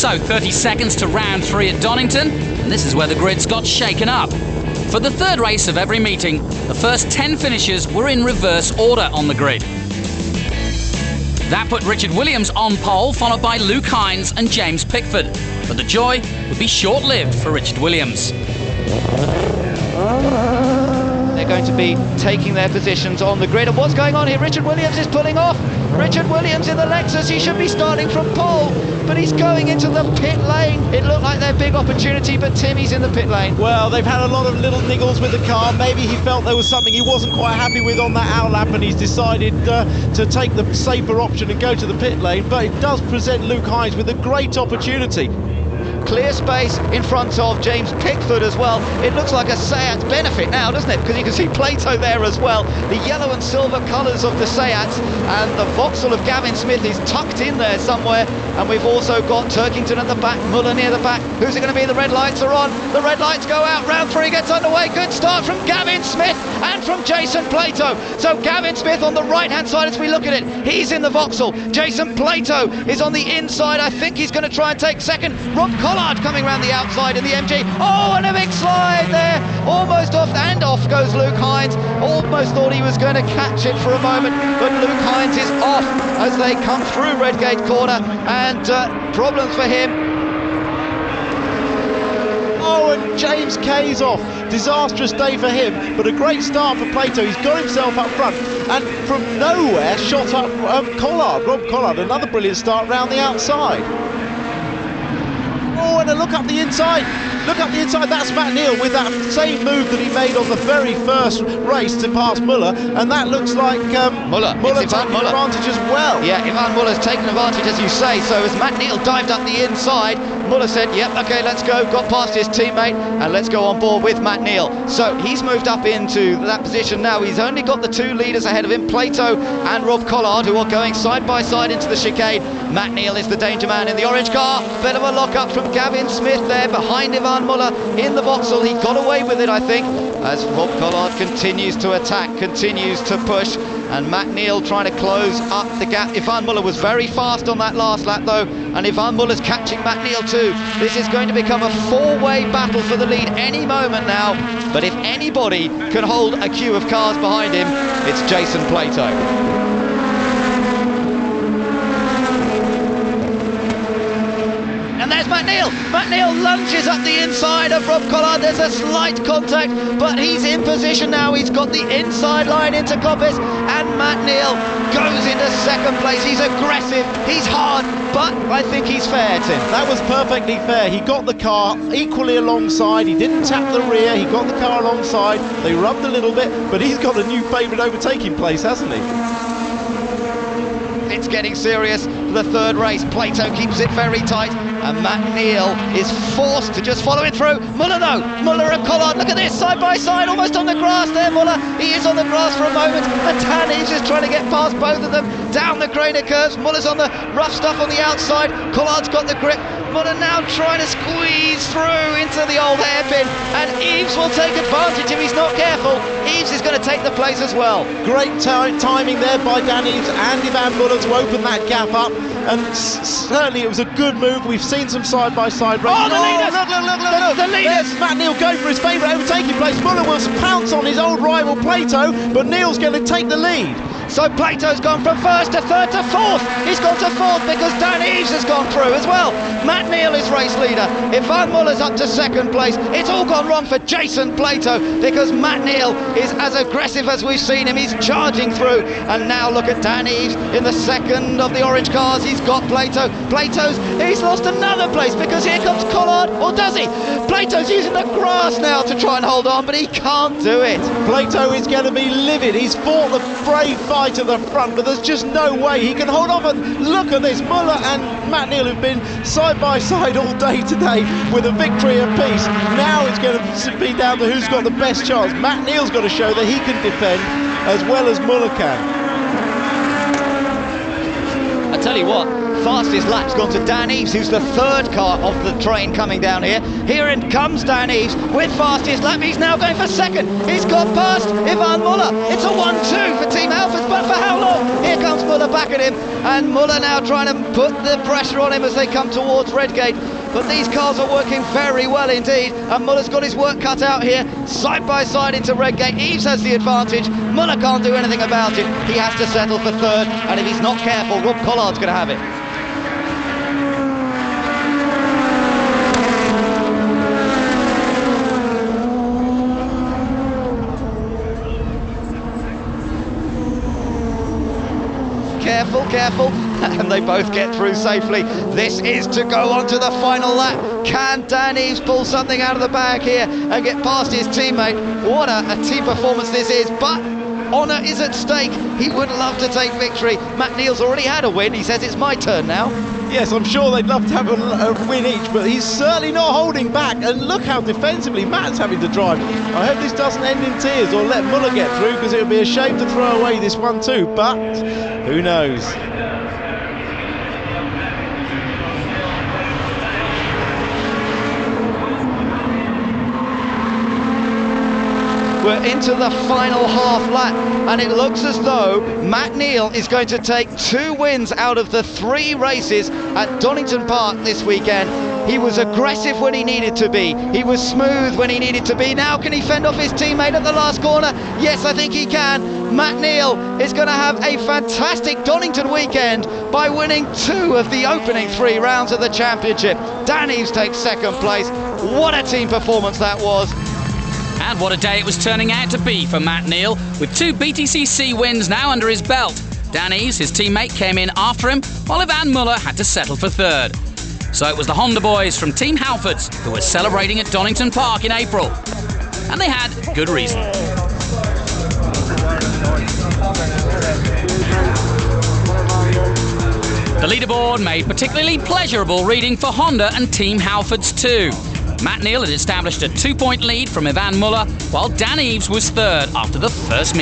So 30 seconds to round 3 at Donington, and this is where the grid's got shaken up. For the third race of every meeting, the first 10 finishers were in reverse order on the grid. That put Richard Williams on pole, followed by Luke Hines and James Pickford. But the joy would be short-lived for Richard Williams. They're going to be taking their positions on the grid. And what's going on here? Richard Williams is pulling off. Richard Williams in the Lexus. He should be starting from pole, but he's going into the pit lane. It looked like their big opportunity, but Timmy's in the pit lane. Well, they've had a lot of little niggles with the car. Maybe he felt there was something he wasn't quite happy with on that outlap, and he's decided to take the safer option and go to the pit lane. But it does present Luke Hines with a great opportunity. Clear space in front of James Pickford as well. It looks like a Seat benefit now, doesn't it? Because you can see Plato there as well. The yellow and silver colours of the Seat, and the Vauxhall of Gavin Smith is tucked in there somewhere. And we've also got Turkington at the back, Muller near the back. Who's it going to be? The red lights are on. The red lights go out. Round 3 gets underway. Good start from Gavin Smith and from Jason Plato. So Gavin Smith on the right-hand side as we look at it. He's in the Vauxhall. Jason Plato is on the inside. I think he's going to try and take second. Rob Collard coming around the outside in the MG. Oh, and a big slide there. Almost off, and off goes Luke Hines. Almost thought he was going to catch it for a moment, but Luke Hines is off as they come through Redgate Corner, and problems for him. Oh, and James Kay's off. Disastrous day for him, but a great start for Plato. He's got himself up front, and from nowhere shot up Collard, Rob Collard. Another brilliant start round the outside. Oh, and a look up the inside. Look up the inside. That's Matt Neal with that same move that he made on the very first race to pass Muller, and that looks like Muller taking advantage as well. Yeah, Ivan Muller's taken advantage, as you say. So as Matt Neal dived up the inside, Muller said, yep, okay, let's go. Got past his teammate, and let's go on board with Matt Neal. So he's moved up into that position now. He's only got the 2 leaders ahead of him, Plato and Rob Collard, who are going side by side into the chicane. Matt Neal is the danger man in the orange car. Bit of a lock-up from Gavin Smith there behind Ivan Muller in the Vauxhall. He got away with it, I think, as Rob Collard continues to attack, continues to push, and Matt Neal trying to close up the gap. Ivan Muller was very fast on that last lap though, and Ivan Muller's catching Matt Neal too. This is going to become a 4-way battle for the lead any moment now, but if anybody can hold a queue of cars behind him, it's Jason Plato. And there's Matt Neal. Matt Neal lunges up the inside of Rob Collard. There's a slight contact, but he's in position now. He's got the inside line into Coppice, and Matt Neal goes into second place. He's aggressive, he's hard, but I think he's fair, Tim. That was perfectly fair. He got the car equally alongside. He didn't tap the rear. He got the car alongside. They rubbed a little bit, but he's got a new favourite overtaking place, hasn't he? It's getting serious for the third race. Plato keeps it very tight, and Matt Neal is forced to just follow it through. Muller though, Muller and Collard, look at this, side by side, almost on the grass there, Muller. He is on the grass for a moment, and Tanny's just trying to get past both of them down the Grainer curves. Muller's on the rough stuff on the outside, Collard's got the grip. Muller now trying to squeeze through into the old hairpin, and Eves will take advantage if he's not careful. Eves is going to take the place as well. Great timing there by Dan Eves and Ivan Muller to open that gap up, and certainly it was a good move. We've seen some side-by-side racing. Oh, the leaders! Look. The leaders! There's Matt Neal going for his favourite overtaking place. Muller will pounce on his old rival Plato, but Neal's going to take the lead. So Plato's gone from first to third to fourth. He's gone to fourth because Dan Eves has gone through as well. Matt Neal is race leader. Ivan Muller's up to second place. It's all gone wrong for Jason Plato because Matt Neal is as aggressive as we've seen him. He's charging through. And now look at Dan Eves in the second of the orange cars. He's got Plato. He's lost another place because here comes Collard. Or does he? Plato's using the grass now to try and hold on, but he can't do it. Plato is going to be livid. He's fought the brave fight to the front, but there's just no way he can hold off. And look at this, Muller and Matt Neal have been side by side all day today with a victory apiece. Now it's going to be down to who's got the best chance. Matt Neal's got to show that he can defend as well as Muller can. I tell you what, fastest lap's gone to Dan Eves, who's the third car of the train coming down here. Here in comes Dan Eves with fastest lap. He's now going for second. He's got past Ivan Muller. It's a 1-2 for Team Halfords, but for how long? Here comes Muller back at him, and Muller now trying to put the pressure on him as they come towards Redgate. But these cars are working very well indeed, and Muller's got his work cut out here, side by side into Redgate. Eves has the advantage. Muller can't do anything about it. He has to settle for third, and if he's not careful, Rob Collard's going to have it. Careful, and they both get through safely. This is to go on to the final lap. Can Dan Eves pull something out of the bag here and get past his teammate? What a team performance this is, but honour is at stake. He would love to take victory. Matt Neal's already had a win. He says it's my turn now. Yes, I'm sure they'd love to have a win each, but he's certainly not holding back. And look how defensively Matt's having to drive. I hope this doesn't end in tears or let Muller get through, because it would be a shame to throw away this one too, but who knows. We're into the final half lap, and it looks as though Matt Neal is going to take 2 wins out of the 3 races at Donington Park this weekend. He was aggressive when he needed to be. He was smooth when he needed to be. Now can he fend off his teammate at the last corner? Yes, I think he can. Matt Neal is going to have a fantastic Donington weekend by winning 2 of the opening 3 rounds of the championship. Dan Eves takes second place. What a team performance that was. And what a day it was turning out to be for Matt Neal, with 2 BTCC wins now under his belt. Dan Eves, his teammate, came in after him, while Ivan Muller had to settle for third. So it was the Honda boys from Team Halfords who were celebrating at Donington Park in April. And they had good reason. The leaderboard made particularly pleasurable reading for Honda and Team Halfords too. Matt Neal had established a 2-point lead from Ivan Muller, while Dan Eves was third after the first meeting.